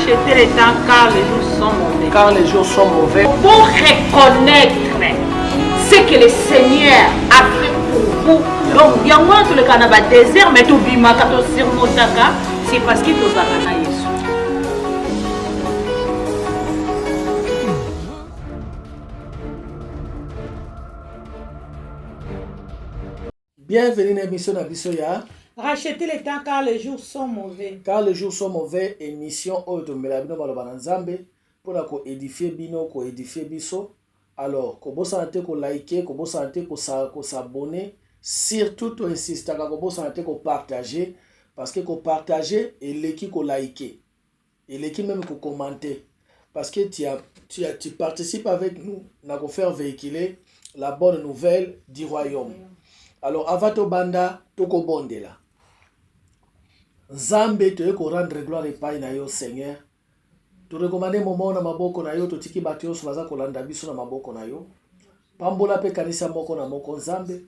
Rachetez les temps car les jours sont mauvais. Car les jours sont mauvais. Pour reconnaître ce que le Seigneur a fait pour vous. Donc, il y a moins de le Canada désert, mais tout bima kato sirmotaka, c'est parce que tout ça na Yesu. Bienvenue dans l'émission d'Abissoya. Rachetez les temps car les jours sont mauvais. Car les jours sont mauvais, émission Otomela Bino Balobananzambe pour édifier Bino, édifier Biso. Alors, ko santé ko liker, ko santé ko s'abonner, surtout to insister ko santé ko partager parce que ko partager et l'équipe ko liker. Et l'équipe même ko commenter parce que tu participes avec nous na ko faire véhiculer la bonne nouvelle du royaume. Alors, avant to banda to ko bondela. Nzambe to ko rendre gloire et paix na yo Seigneur. Tu recommandes moment na maboko na yo to tiki batio so baza kolanda biso na maboko na yo. Pambola pe kanisa moko na moko Nzambe.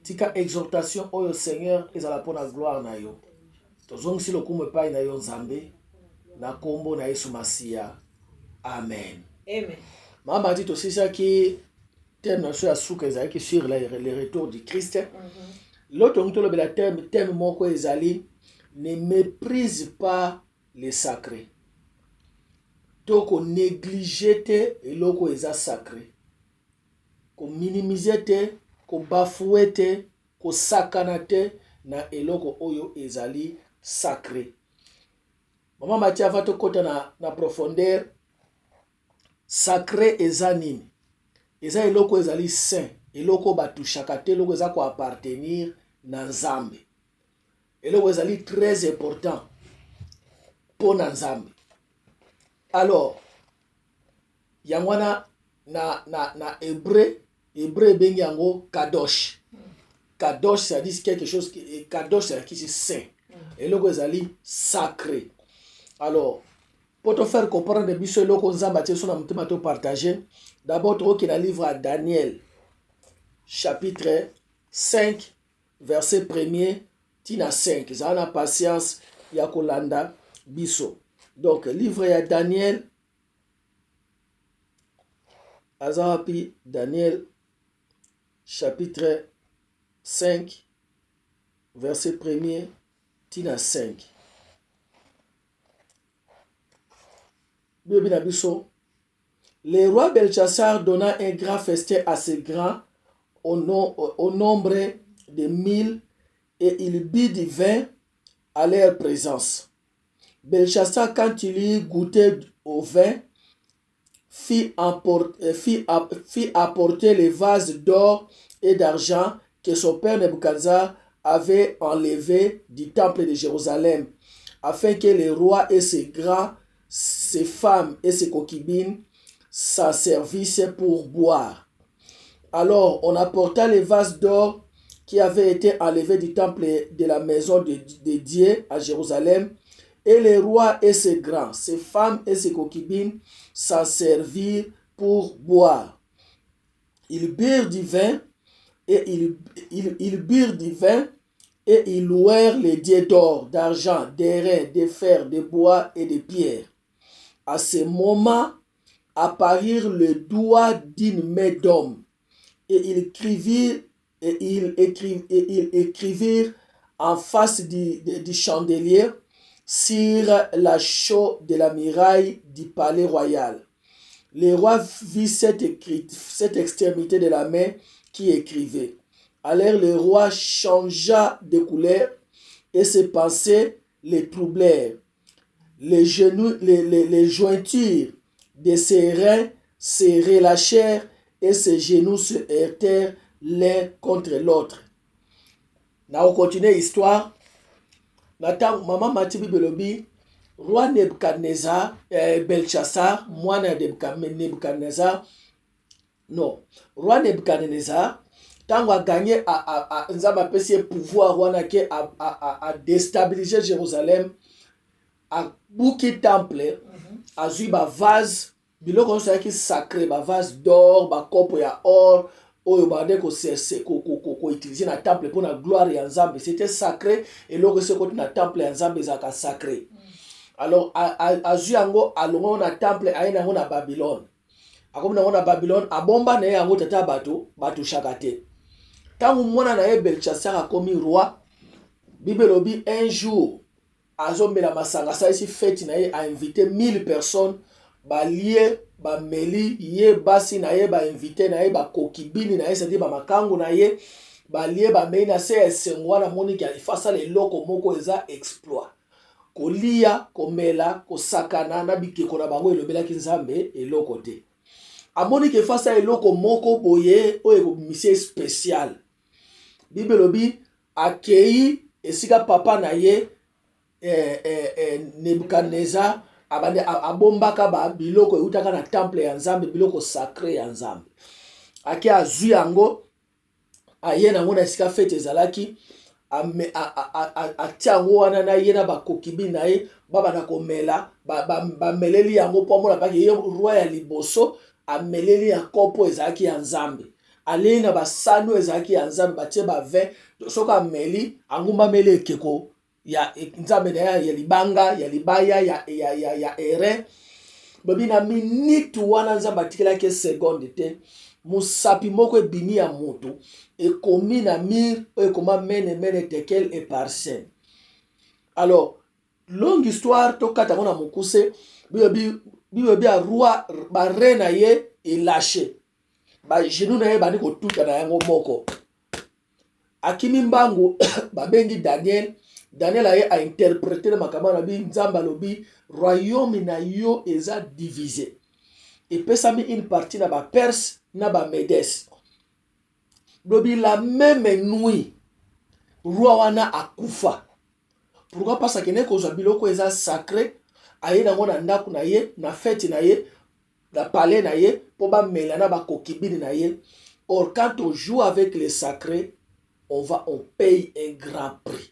Tika exhortation oyo Seigneur ezala pona gloire na yo. To zongisi lokumu epai na yo Nzambe na kombo na Yesu Masia. Amen. Amen. Mama dit aussi ça qui thème na so ya suka ezali sur le retour du Christ. L'autre on to le thème moko ezali ne méprise pas les sacrés. Donc, on néglige et loko eza sacré. Ko minimiser te, ko bafouer te, ko sakana te na eloko oyo ezali sacré. Maman Mathia va te kota na profondeur. Sacré eza nini? Eza eloko ezali saint. Eloko batushaka te, eloko eza ko appartenir na Nzambe. Eloko ezali très important pour Nzambe. Alors, yangwana na hébreu bengi yango kadosh. Kadosh ça dit quelque chose qui kadosh c'est qui c'est saint. Et loko ezali sacré. Alors, pour te faire comprendre de biso loko nzamba tie so na mutema to partager, d'abord to ki na livre à Daniel chapitre 5 verset 1er tina 5. Ça na patience ya kolanda biso. Donc, livre à Daniel, Azapi, Daniel, chapitre 5, verset 1er, tina 5. Le roi Belchassar donna un grand festin à ses grands au nombre de 1000 et il but du vin à leur présence. Belchassar, quand il y goûtait au vin, fit apporter les vases d'or et d'argent que son père Nebuchadnezzar avait enlevés du temple de Jérusalem, afin que le roi et ses grands, ses femmes et ses concubines s'en servissent pour boire. Alors on apporta les vases d'or qui avaient été enlevés du temple de la maison de Dieu à Jérusalem. Et les rois et ses grands, ses femmes et ses concubines s'en servirent pour boire. Ils burent du vin et ils louèrent les dieux d'or, d'argent, d'airain, de fer, de bois et de pierre. À ce moment apparurent le doigt d'une main d'homme et ils écrivirent en face du chandelier sur la chaux de la muraille du palais royal. Le roi vit cette extrémité de la main qui écrivait. Alors le roi changea de couleur et ses pensées les troublèrent. Les jointures de ses reins se relâchèrent et ses genoux se heurtèrent l'un contre l'autre. On continue l'histoire. Maman Matibi Belobi, roi Nebuchadnezzar, Belchassar, moi Nebuchadnezzar, non, roi Nebuchadnezzar, tant qu'on a gagné à pouvoir à déstabiliser Jérusalem, à bouquer temple, à jouer vase, biloko qui sacré, vase d'or, cope ya or, oyo bande ko utiliser na temple pour la gloire ya Nzambe, c'était sacré et loko se côté na temple ya Nzambe zaka sacré. alors azwi yango alongo na temple aye nango na Babylone akomi nango na Babylone abomba na ye yango tata bato shaka te ntango mwana na ye Belshazzar akomi roi Bible lobi un jour azombela masanga asalisi fete na ye ainvite 1000 personnes balie bameli ye basi na ye bainvite na ye bakokibini na ye c'est-à-dire bamakangu na ye balie bamei na se esengo wana moniki alifasala eloko moko eza exploit kolia komela kosakana na bikeko na bango elobelaki nzambe eloko te amoniki efasa eloko moko boye oyo ekobimisi spécial Bible lobi akei esika papa na ye Nebukadnezar abombaka ba biloko eutaka na temple ya nzambe biloko sacré ya nzambe ake azwi yango aye nango na esika fete ezalaki atia yango wana na ye na bakokibi na ye babana komela bameleli yango mpo amona paki ye roi ya liboso ameleli ya kopo ezalaki ya nzambe alei na basano ezalaki ya nzambe batie bavin soki ameli angumbameli ekeko ya nzambe na ya libanga ya libaya ya ere babi na minute wana nzambe atikelaki seconde te musapi moko ebimi ya moto ekomi na mire oyo ekoma mene tekel et parcelle. Alors longue histoire tokata ngo na mokuse bibi ya roi bare na ye elashe genou na ye bandi kotuta na yango moko akimi mbangu babengi Daniel aye a interprété le makambo na bi nzambe alobi royaume na yo eza divisé epesami une partie na ba Perse na ba Médès lobi la même nuit roi wana akufa. Pourquoi? Parce que ne kozwa biloko eza sacré aye nango na ndako na ye na fête na ye na palais na ye po bamela na bakokibini na ye. Or quand on joue avec les sacrés on paye un grand prix.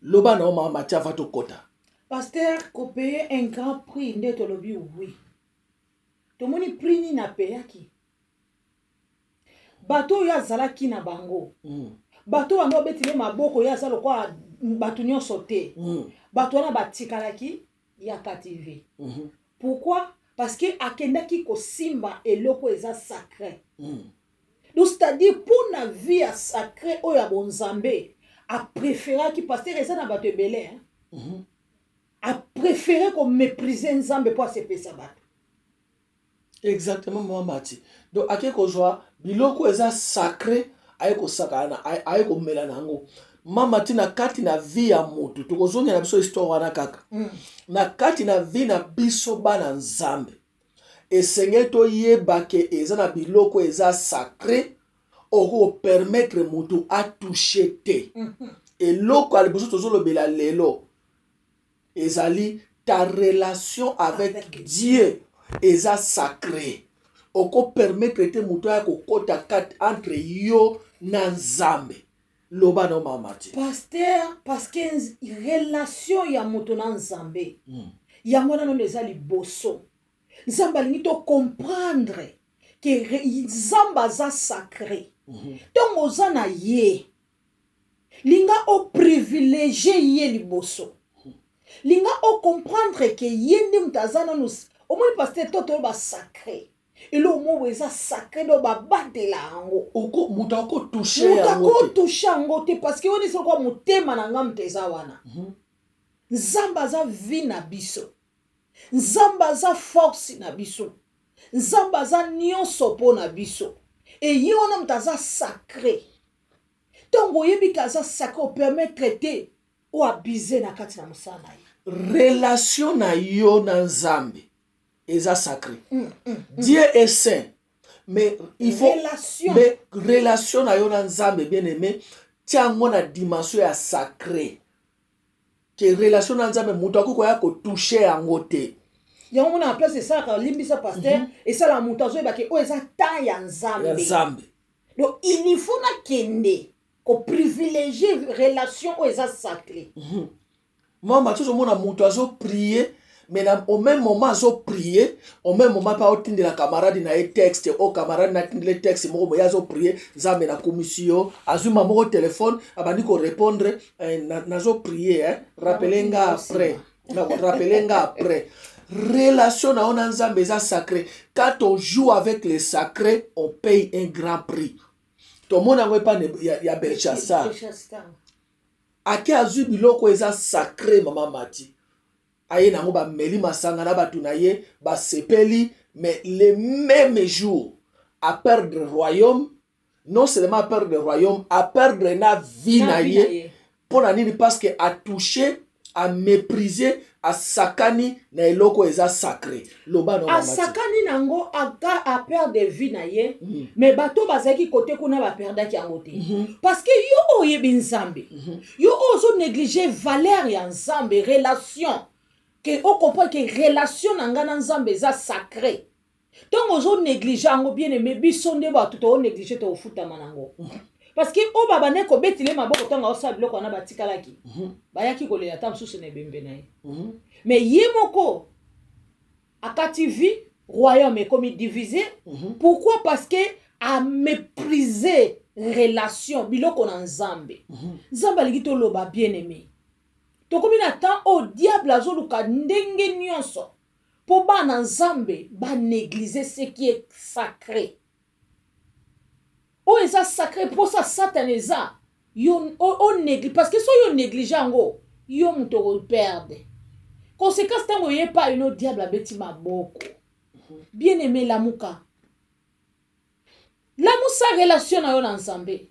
Loba na oma matia va to kota. Pasteur, ko payer un grand prix nde to lobi oui. To moni prix ni na payaki. Bato ya zalaki na bango. Bato wana betile maboko ya zalo kwa bato nyonso te. Bato wana batikalaki ya kativé. Pourquoi? Parce que akendaki ko simba eloko eza sacré. Donc c'est-à-dire pour la vie sacrée oya bonzambe a préféré qui pasteur eza na bato ebele a préféré qu'on méprise nzambe pour se pesa bato. Exactement moi mati. Donc ake ko joa biloko eza sacré aye ko sakana aye ko mela nango. Mama tina kati na vie ya moto tokozonga na biso histoire wana kaka. Na kati na vie na biso bana nzambe. Esengeli toyeba ke eza na biloko eza sacré oko permettre moto a toucher te. Eloko alibuso tozolobela lelo ezali ta relation avec Dieu eza sacré. Oko permettre te moto ya kokota kat entre yo na nzambe. Loba no mamati. Pasteur, parce que relation ya moto na nzambe. Ya mwana no ezali boso. Nzambe alingi to comprendre que nzamba za sacré. Donc oza na ye. Linga o privilégié ye liboso. Linga o comprendre que ye ndi mtazana nous. Au moins pasteur toto ba sacré. Elo mo weza sacré do ba batela ango. Oko mutako toucher ango. Mutako toucher ango te parce que woni so kwa mutema na ngam teza wana. Nzamba za vie na biso. Nzamba za force na biso. Nzamba za nyonso po na biso. Et ye wana mtaza sacré. Tongo yebi kaza sacré permettre te o abiser na kati na musana ye. Relation na yo na nzambe eza sacré. Dieu est saint. Mais il faut relation na yo na nzambe bien aimé tiango na dimension ya sacré. Que relation na nzambe mutu akoko ya ko toucher yango te. Yango na place ça ka limbisa pasteur et ça la mutu azo ba ke o eza ta ya nzambe. Donc il faut na kende ko privilégier relation o eza sacré. Moi toujours mona mutu azo prier mais au même moment azo prier au même moment pas otinde la camarade na e texte au camarade na tinde texte moko ya azo prier nzambe na commission azuma moko téléphone abandi ko répondre nazo prier rappeler nga après na rappeler nga après relation na ona nzambe eza sacré. Quand on joue avec les sacrés, on paye un grand prix. Tout le monde a pas ya Belshazzar. Ake azui biloko eza sacré maman Mati. Aye nango ba meli masanga na batu na ye ba sepeli, mais le même jour à perdre le royaume, non seulement à perdre le royaume, à perdre na vie na ye. Pour la nini parce que a touché, a méprisé, a sakani na eloko eza sacré. Loba no a sakani nango a perdre vie na ye, mais bato bazaki côté kuna ba perdre ki yango te. Parce que yo oyebi nzambe. Yo ozo négliger valeur ya nzambe, relation. Que on comprend que relation nanga na nzambe eza sacré. Donc ozo négliger yango bien aimé biso nde ba tout o négliger to futa manango. Parce que o baba ne ko betile maboko tonga o sa biloko na batikalaki. Bayaki ko le atam sous ne bembe na ye. Mais ye moko akati vi royaume est comme divisé. Pourquoi? Parce que a mépriser relation biloko na nzambe. Nzambe alingi to loba bien aimé. To komi na temps au diable azoluka ndenge nyonso. Pour ba na nzambe ba négliger ce qui est sacré. O eza sacré pour ça Satan eza. Yo on néglige parce que so yo néglige ngo yo muto ko perdre. Conséquence tango yé pas une diable abeti maboko. Bien aimé lamuka. Lamusa relation na yo na nzambe.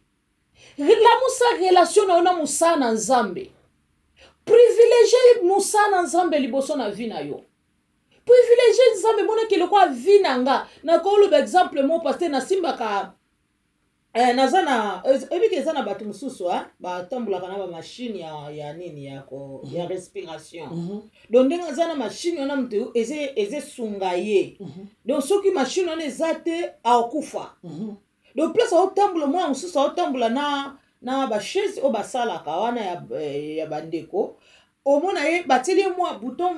Lamusa relation na yo na musa na nzambe. Privilégier musa na nzambe liboso na vie na yo. Privilégier nzambe mona ke lokwa vie na nga. Na ko lo exemple mon pasteur na simbaka nazana ebike ezana batu mususu ba tambula kana ba machine ya nini yako ya respiration. Donc ndenga zana machine ona mtu eze sungaye. Donc soki machine ona ezate akufa. Donc place au tambula mo mususu au tambula na ba chaise o basala kawana ya bandeko. Au mona ye bateli mo bouton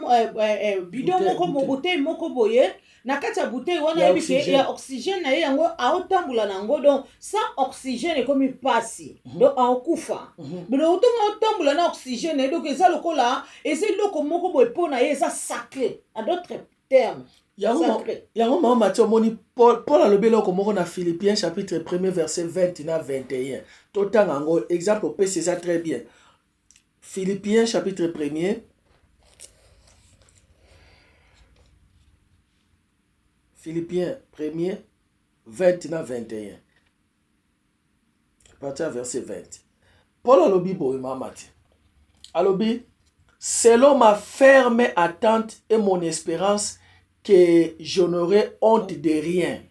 bidon moko mo bouteille moko boye. Na kati ya bouteille wana ebike ya oxygène na ye yango aotambula nango donc sans oxygène comme pasi donc akufa mais otonga otambula na oxygène donc eza lokola eza loko moko boye pona ye eza sacré à d'autres termes yango mama Mathieu moni Paul alobela ko moko na Philippiens chapitre 1 verset 20 na 21 totanga ngo exemple peut c'est ça très bien. Philippiens chapitre 1 Philippiens 1er, 20 na 21. Partir verset 20. Paul alobi boy mamati. Alobi, selon ma ferme attente et mon espérance que je n'aurai honte de rien,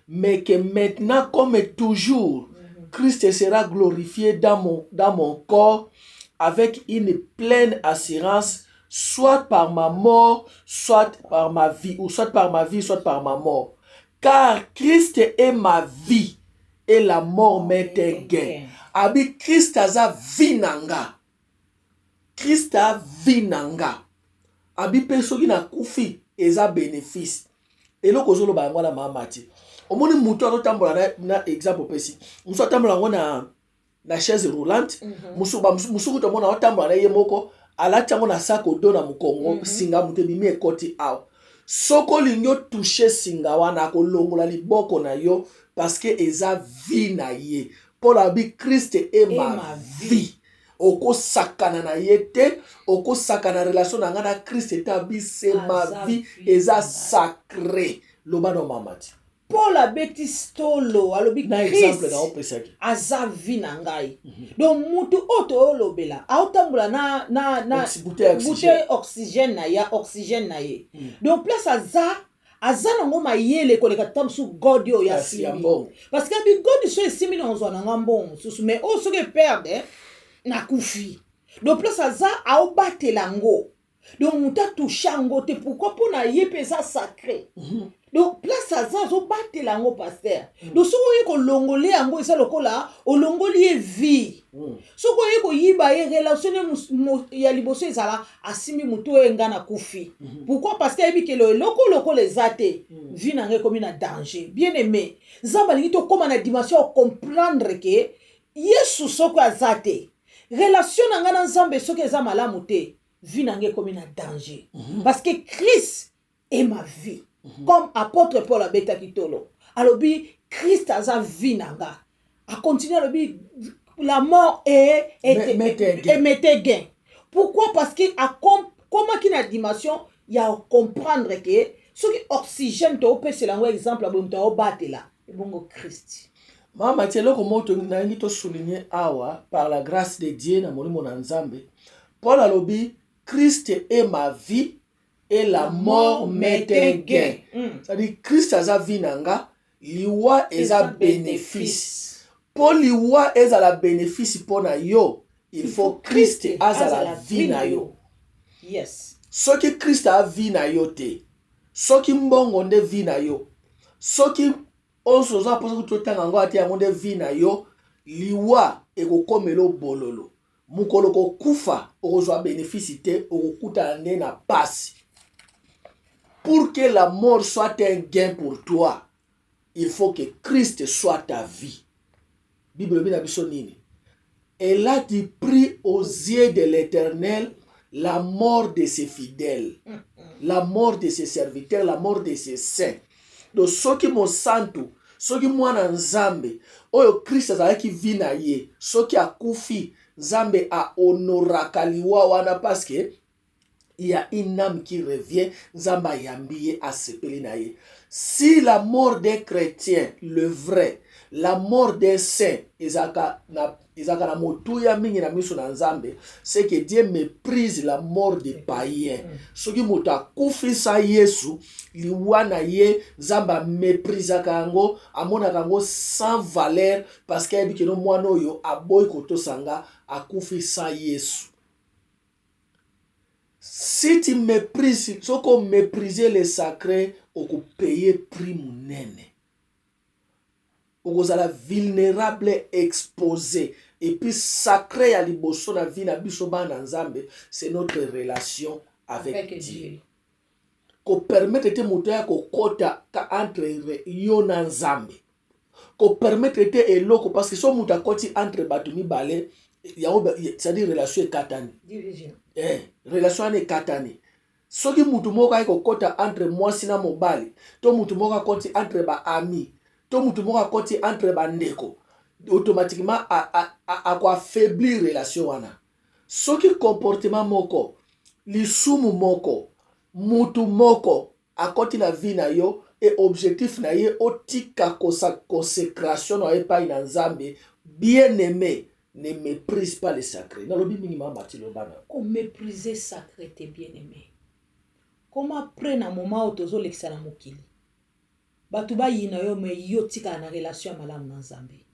mais que maintenant comme toujours, Christ sera glorifié dans mon corps avec une pleine assurance, soit par ma mort, soit par ma vie, ou soit par ma vie, soit par ma mort. Car Christ est ma vie, et la mort m'est un gain. Abi Christ aza vinanga. Christ a vinanga. Abi pesoki na kufi, eza bénéfice. Et là, kozolo ba ngwana mamati. Omoni muto atambola na exemple pesi. Muso atambola ngona na chaise roulante, musu to mona atambola na ye moko. Alachango na sako dona mukongo singa mutemi mi ekoti aw soko linyo toucher singa wana ko longola liboko na yo parce que eza vie na ye Paul abi Christ est ma vie oko sakana na yete oko sakana relation na nga na Christ tabi c'est ma vie eza sacré loba no mamati Paul abeti stolo alobi na exemple na opesaki aza vi na ngai donc mutu oto olobela aotambula na bouteille oxygène na ya oxygène na ye donc place aza nango mayele koleka tamsu god yo ya simbi parce que bi god so esimi na nzwa na ngambon susu mais o soke perdre na kufi donc place aza aobatela ngo donc muta touchango te pourquoi pona ye pesa sacré donc place aza zo batela ngo pasteur donc soko ye ko longole yango esa lokola olongoli ye vie soko ye ko yiba ye relation ya liboso ezala asimi muto enga na kufi pourquoi parce que ebi ke loko les ate vie na nge comme na danger bien aimé zamba lingi to koma na dimension comprendre que yesu soko azate relation na nga na nzambe soko eza malamu te vie nange comme un danger. Parce que Christ est ma vie. Comme apôtre Paul abeta kitolo. Alors Christ a sa vie nanga. A continué à la mort mettait gain. Pourquoi? Parce que comment qu'il a dimension, il y a comprendre que ce qui oxygène to peut c'est un exemple à bon battre là. Et bon Christ. Mama tielo ko moto na ngi to souligner awa par la grâce de Dieu na molimo na Nzambe. Paul alobi Christ est ma vie et la mort m'était gain. C'est-à-dire Christ a sa vie nanga, liwa eza bénéfice. Paul liwa eza la bénéfice pour na yo. Il faut Christ a la vie na yo. Yes. Ce que Christ a vie na yo te. Ce qui mbongo nde vie na yo. Ce qui on se voit parce que tout le temps ngo ati yango nde vie na yo, liwa ekokomelo bololo. Mukolo ko kufa okozwa bénéfice te okokuta nde na passe. Pour que la mort soit un gain pour toi, il faut que Christ soit ta vie. Bible bina biso nini? Elle a du prix aux yeux de l'Éternel la mort de ses fidèles, la mort de ses serviteurs, la mort de ses saints. Donc soki mo santu, soki mwana Nzambe, oyo Christ azalaki vi na ye, soki akufi, Nzambe a honoraka liwa wana parce que il y a une âme qui revient, Nzamba yambiye a sepeli na ye. Si la mort des chrétiens, le vrai, la mort des saints, ezaka na motuya mingi na miso na Nzambe, c'est que Dieu méprise la mort des païens. Soki moto akufisa Yesu, liwa na ye, Nzamba méprise kango, amona kango sans valeur parce que yebi keno mwana oyo aboyi kotosanga akufisa Yesu. Si tu méprises, si on mépriser les sacrés, on peut payer prix munene. On est vulnérable, exposé. Et puis sacré à liboso na vie na biso ba na Nzambe, c'est notre relation avec Dieu. Qu'on permette te motoya ko kota ka entre yo na Nzambe. Qu'on permette te eloko parce que so muta koti entre batu mibale, c'est-à-dire relation katani. Division. Relation est katani. Soki mutu moko ay ko kota entre moi sina mobali, to mutu moko koti entre ba ami, to mutu moko koti entre ba ndeko, automatiquement a quoi affaiblir relation wana. Soki comportement moko, lisumu moko, mutu moko akoti na vie na yo et objectif na ye otika consécration na epai na Nzambe, bien aimé. Ne méprise pas les sacrés. Qu'on mépriser sacré, t'es bien aimé. Comment après un moment où tu as l'excellent mokili, batuba yina yo me yotika na relation malam na Nzambe.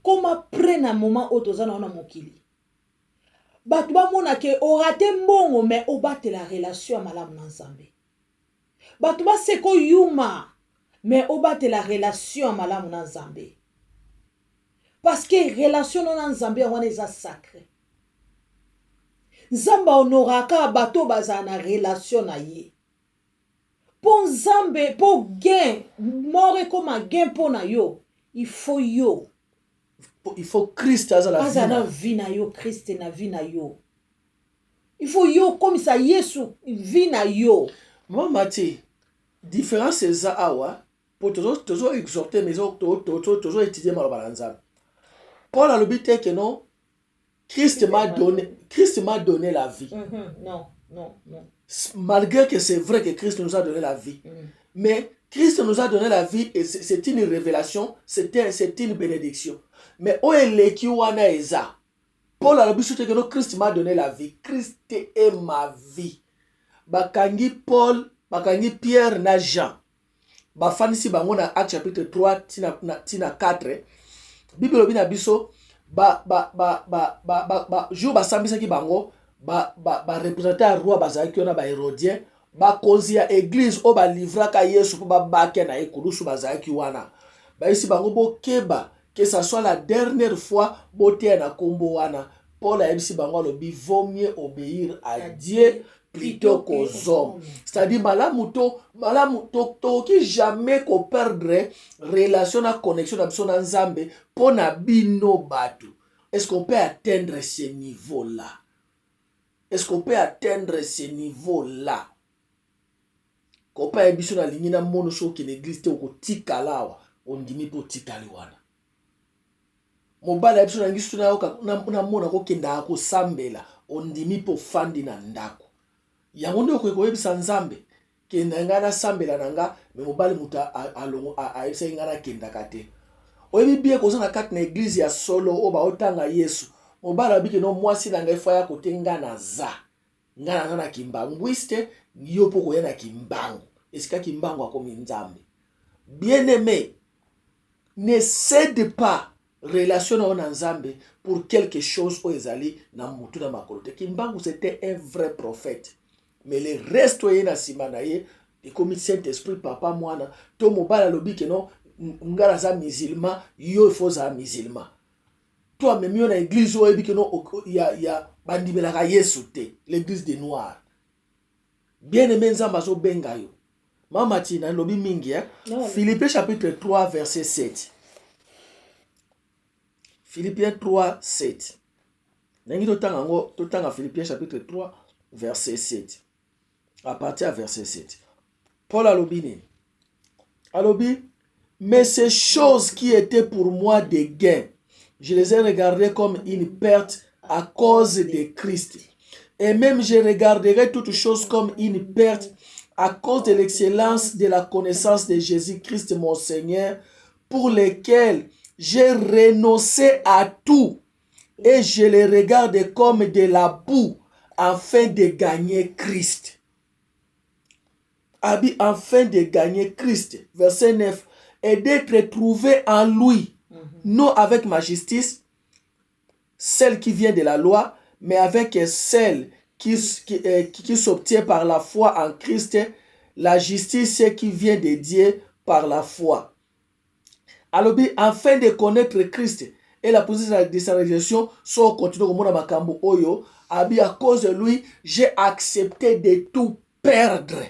Comment après un moment où tu as na mokili, batuba mona ke orate mbongo mais obate la relation malam na Nzambe. Batuba seko yuma mais obate la relation malam na Nzambe. Parce que relation na Nzambe wana eza sacré. Nzamba honoraka bato baza na relation na ye. Pour Nzambe, pour gain, mort comme un gain pour na yo, il faut yo. Il faut Christ azala vie na yo, Christ na vie na yo. Il faut yo comme ça Yesu vie na yo. Moi Mathieu, différence c'est ça awa pour toujours exhorter mais toujours étudier maloba Nzambe. Paul a le but que non, Christ m'a donné la vie. Non. Malgré que c'est vrai que Christ nous a donné la vie. Mais Christ nous a donné la vie et c'est une révélation, c'est une bénédiction. Mais où est l'équiwana eza? Paul a le but que non, Christ m'a donné la vie. Christ est ma vie. Bakangi Paul, bakangi Pierre na Jean. Bafanisi bango na Actes chapitre 3 tina 4. Bible bina biso jour basambisaki bango représenter à roi bazaki na ba hérodien ba konzia église o ba livraka Yesu po ba bake na ekulusu bazaki wana ba isi bango bokeba que ça soit la dernière fois boté na kombo wana. Paul a dit bango lobi vaut mieux obéir à Dieu plutôt qu'aux hommes. C'est-à-dire malamu to qui jamais ko perdre relation na connexion na son Nzambe pona bino batu. Est-ce qu'on peut atteindre ce niveau-là? est-ce qu'on peut atteindre ce niveau-là? Kopa ya biso na lingi na mono soki l'église te okotikala awa ondimi mpo tikali wana. Mobala ya biso na ngisu na mona kokenda akosambela ondimi mpo fandi na ndako. Yango nde okoyebisa Nzambe kenda nga na sambela na nga me mobali mutu ayebisaki nga nakendaka te. Oyebi bien koza na kati na église ya solo oyo baotanga Yesu. Mobali abiki no mwasi na ngai faya kote nga naza na kimbangwiste yo mpo koya na kimbangu. Esika kimbangu akomi Nzambe. Bien-aimé, ne cède pas relation na Nzambe pour quelque chose oyo ezali na mutu na makolo te. Kimbangu c'était un vrai prophète. Mais le reste oyo na sima na ye ekomi Saint-Esprit papa mwana to mobali alobi ke no ngala za musulman yo faut za musulman. Toi même yo na église oyo ebi ke no ya bandibelaka Yesu te, l'église des noirs. Bien-aimé Nzambe azo benga yo. Mama tina lobi mingi Philippiens chapitre 3 verset 7. Philippiens 3 7. Nangi totanga Philippiens chapitre 3 verset 7. À partir du verset 7. Paul alobi, mais ces choses qui étaient pour moi des gains, je les ai regardées comme une perte à cause de Christ. Et même je regarderai toutes choses comme une perte à cause de l'excellence de la connaissance de Jésus-Christ mon Seigneur, pour lequel j'ai renoncé à tout et je les regarde comme de la boue afin de gagner Christ. Afin de gagner Christ. Verset 9. Et d'être trouvé en lui, non avec ma justice, celle qui vient de la loi, mais avec celle qui s'obtient par la foi en Christ, la justice qui vient de Dieu par la foi. Alors, afin de connaître Christ et la position de sa réalisation, soit continue comme on a makambo oyo, à cause de lui, j'ai accepté de tout perdre.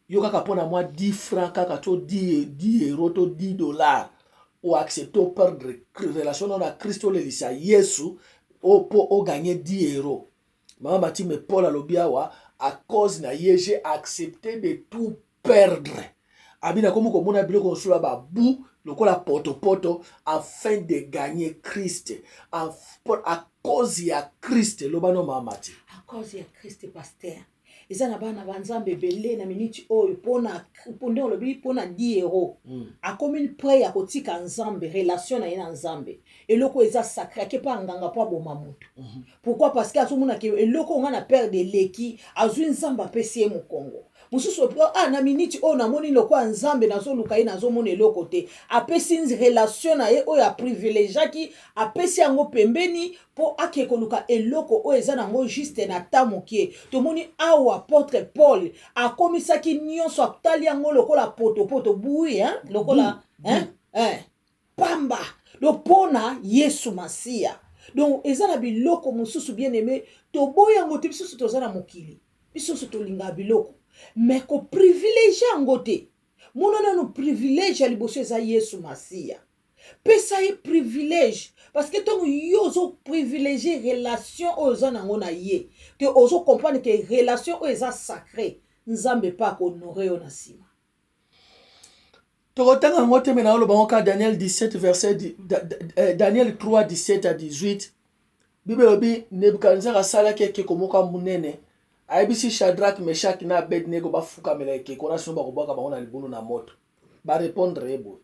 Yo kaka pona moi 10 francs, kaka to 10 euros, to 10 dollars, ou accepter ou perdre relation dans la Christ ou l'Elisa Yesu, ou gagner 10 euros. Maman Mati me Paul alobiawa, à cause na ye, j'ai accepté de tout perdre. Abina komu komona bilo konsula ba bou, lokola poto, afin de gagner Christ. À cause ya Christ, lobano Maman Mati. À cause ya Christ, pasteur. Eza na bana banzambe belé na minute oyo pona lobi pona 10 euros. A commune près ya kotika nzambe relation na ina nzambe. Eloko eza sacré ke pa nganga po boma mutu. Pourquoi? Parce que azomuna ke eloko nga na perdre leki azwi nzamba pesi mu Congo. Mususu na minute oyo na moni loko nzambe nazo luka ye nazo mona eloko te. Apesi relation na ye oyo a privilégia ki apesi yango pembeni po akeko luka eloko oyo eza nango juste na tamokie. To moni awa apôtre Paul a komisaki nyonso akutali yango lokola poto bui lokola pamba do pona Yesu Masia. Donc eza na biloko mususu bien aimé to boya ngote bisusu toza na mokili bisusu to linga biloko mais ko privilège ngote monona no privilège liboso eza Yesu Masia. Pesa ye privilège parce que ton yozo privilégier relation ozo nango na ye te ozo comprendre que relation ozo sacré nzambe pa ko honorer na sima. Tokotanga ngote mena lo bango Daniel 17 verset Daniel 3 17 à 18. Bible obi Nebukadnezar asala ke komoka munene ayebisi Shadrach Meshach na Abednego bafuka meleke kona somba kobaka bango na libulu na moto ba répondre ebo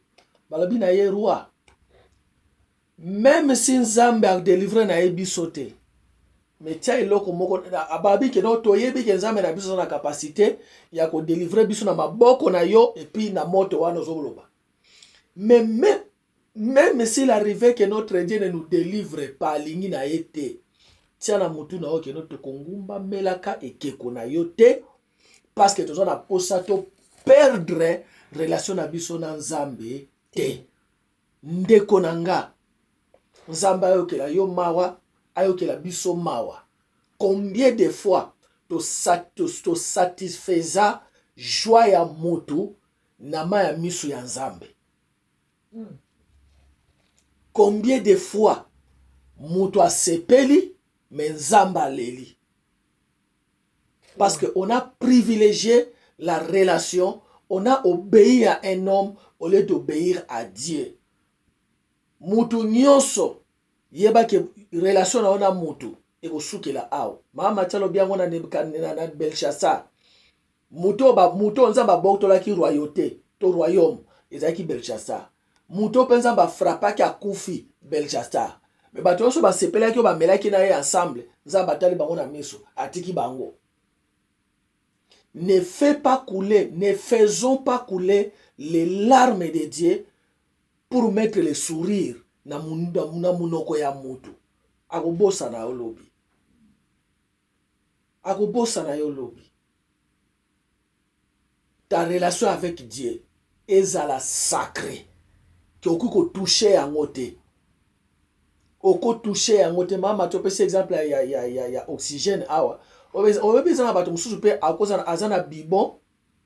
balobi na ye roi, même si Nzambe a délivré na ye biso te, mais tia eloko moko ababi ke no toyebi ke Nzambe na biso na capacité ya ko délivrer biso na maboko na yo et puis na moto wana zoloba. Mais même s'il arrivait que notre Dieu ne nous délivre pas lingi na ye te, tia na mutu na o ke no to kongumba melaka ekeko na yo te, parce que tozo na posa to perdre relation na biso na Nzambe te. Ndeko nanga Nzambe ayokela yo mawa, ayokela biso mawa. Combien de fois to satisfaisa joie ya moto na ma ya miso ya Nzambe? Combien de fois moto asepeli mais Nzambe aleli? Parce qu'on a privilégié la relation, on a obéi à un homme au lieu d'obéir à Dieu. Mutu nyonso yeba ke relation na ona mutu ekosukela awa. Mama talo biango na Belshazzar. Mutu nzamba botolaki royauté to royaume ezaki Belshazzar. Mutu penza ba frappaki akufi Belshazzar. Mais bato nyonso basepelaki ba melaki na ye ensemble nzamba tali bango na miso atiki bango. Ne faisons pas couler les larmes de Dieu pour mettre le sourire na munoko ya mutu. Akobosa na yo lobi. Akobosa na yo lobi. Ta relation avec Dieu ezala sacrée. Ki okuko toucher yango te. Oko toucher yango te. Mama topesi exemple ya oxygène awa. Obebi na bato mususu pe akoza azana bibon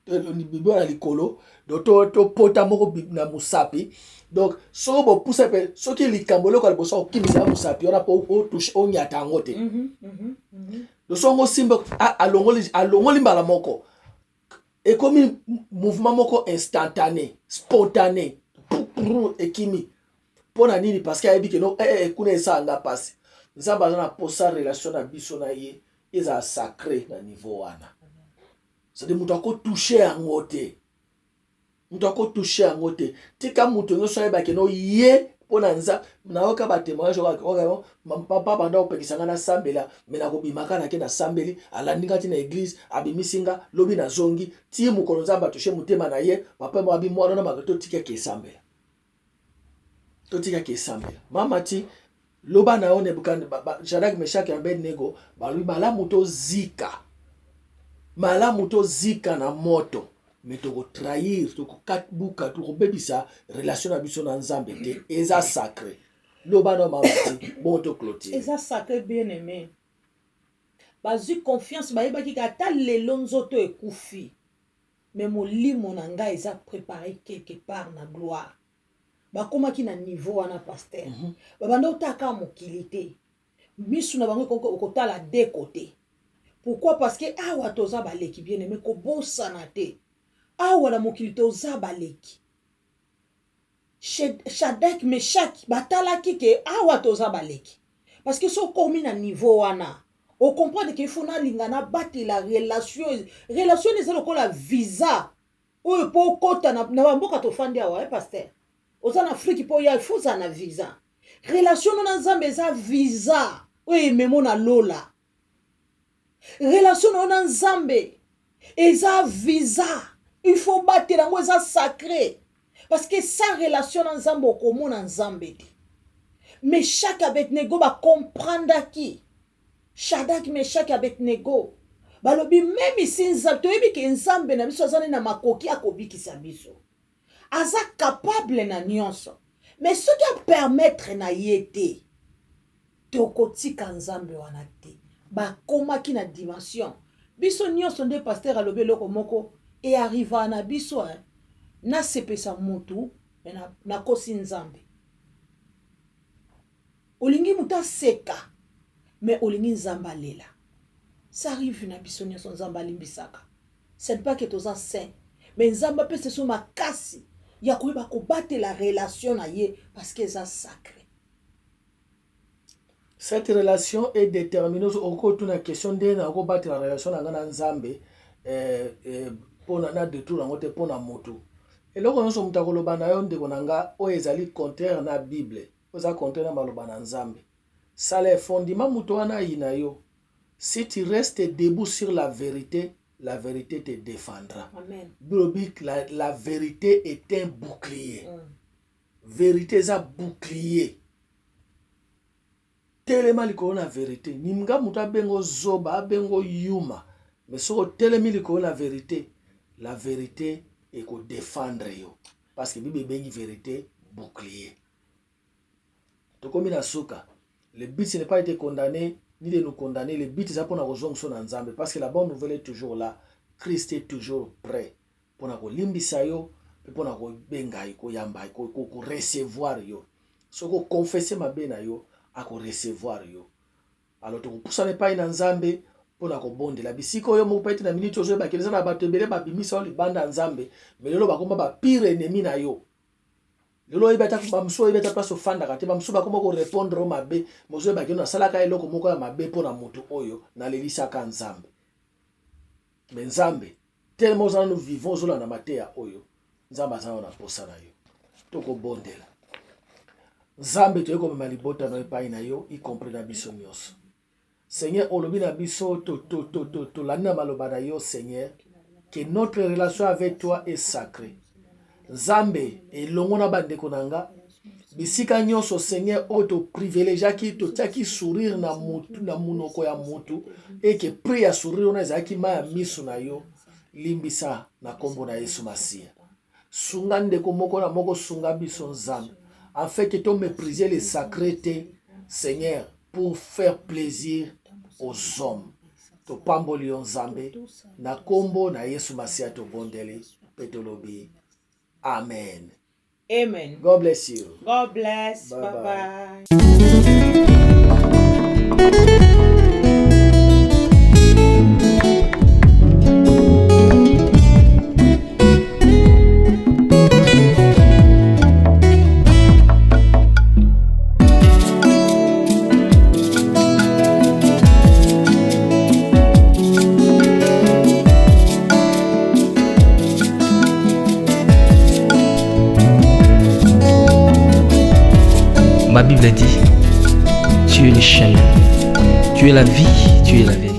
bibon na likolo to pota moko na musapi. Donc so bo pousse pe soki likambo loko liboso okimisa musapi ona po o touche o nyata yango te. Do songo simbo alongoli mbala moko. Et comme mouvement moko instantané, spontané, ekimi. Pona nini parce qu'il y a dit que non kuna esa anga passe. Nzamba na posa relation na biso na ye eza sacré na niveau wana. Ça de mutu ko toucher yango te. Mutu ko toucher yango te. Tika mutu nyonso yeba ke no ye pona nza na oka ba témoignage oka papa banda opekisanga na sambela mena ko bimaka na ke na sambeli alandinga ti na église abimisinga lobi na zongi ti mukolo nzamba touche mutema na ye papa mo abi mwana na magato tika ke sambela. Totika ke sambela. Mama ti loba na one bukan Shadrach Meshach et Abednego balui malamu to zika. Malamu to zika na moto. Mais toko trahir, toko katbuka, toko bebisa relation na biso na nzambe te eza sacré. Loba no mama ti bon to clôture. Eza sacré bien aimé. Bazu confiance bayeba ki ata lelo nzoto ekufi. Mais molimo na nga eza préparé quelque part na gloire. Bakomaki na niveau wana pasteur. Babanda otaka mokili te. Misu na bango okotala de côté. Pourquoi? Parce que awa toza baleki bien aimé ko bosana te. Awa na mokili toza baleki. Shadrach Meshach batalaki ke awa toza baleki. Parce que so komi na niveau wana. On comprend qu'il faut na lingana battre la relation. Relation c'est lokola visa. Oyo po kota na bamboka tofandi awa pasteur. Oza na Afrique po ya faut na visa. Relation na nzambe eza visa. Oye memo na lola. Relation na nzambe eza visa. Il faut battre yango eza sacré. Parce que sans relation na nzambe okomona nzambe te. Mais chaque Abednego ba comprendre qui. Shadrach Meshach et Abednego. Balobi même ici nzambe toyebi ke nzambe na biso azana na makoki akobikisa biso. Aza capable na nyonso. Mais ce qui permettre na yete tokotika nzambe wana te. Ba komaki na dimension. Biso nyonso nde pasteur alobi loko moko et arriva na biso na sepesa mutu na kosi nzambe. Olingi muta seka mais olingi nzamba lela. Ça arrive na biso nyonso nzamba limbisaka. C'est pas que toza saint mais nzamba pe c'est ma makasi. Ya koyeba ko battre la relation na ye parce que c'est sacré. Cette relation est déterminée au na question de na ko battre la relation na nzambe pona na détour na ngote pona moto. Et loko nyonso mutakoloba na yo ndeko nanga o ezali contraire na Bible. Oza contraire na maloba na nzambe. Ça les fondements muto wana ina yo. Si tu restes debout sur la vérité te défendra. Amen. La vérité est un bouclier. Vérité est un bouclier. Tellement likolo na vérité. Nimga muta bengo zoba, bengo yuma. Mais so telemi likolo la vérité est ko défendre yo. Parce que Bible bengi vérité bouclier. Tokomi na suka. Le but ce n'est pas de condamner ni de nous condamner. Le but c'est pour nous rejoindre son ensemble. Parce que la bonne nouvelle est toujours là. Christ est toujours prêt. Pour nous limbisa yo, pour nous benga yo, yamba yo, recevoir yo. Si vous confessez ma bena yo, à recevoir yo. Alors, pour ça n'est pas une ensemble, mpona kobondela bisika oyo moko pete na minute ozoyeba keleza na bato ebele babimisa oyo libanda nzambe me lelo bakoma bapire ennemi na yo lelo oyeba ata bamosusu oyeba ata place ofandaka te bamosusu bakoma korépondre o mabe mozoyeba keno nasalaka eloko moko ya mabe mpona motu oyo nalelisaka nzambe me nzambe tellement ozala no vivant ozolanda mateya oyo nzambe azala na posa na yo tokobondela nzambe toyei komema libota no epai na yo y compris na biso nyonso Seigneur olobi na biso tolandi na maloba na yo Seigneur que notre relation avec toi est sacrée nzambe elongo na bandeko na nga bisika nyonso Seigneur oyo toprivilégiaki totiaki sourire na mutu na munoko ya mutu et que pri ya sourire wana ezalaki ma ya miso na yo limbisa na kombo na Yesu Masiya sunga ndeko moko na moko sunga biso nzambe afin que to mépriser les sacretés Seigneur pour faire plaisir aux hommes to pamboli yo nzambe na kombo na Yesu Masiya to bondeli petolobi amen. Amen. God bless you. God bless. Bye Bye bye. bye. Ma Bible dit, tu es le chemin, tu es la vie, tu es la vérité.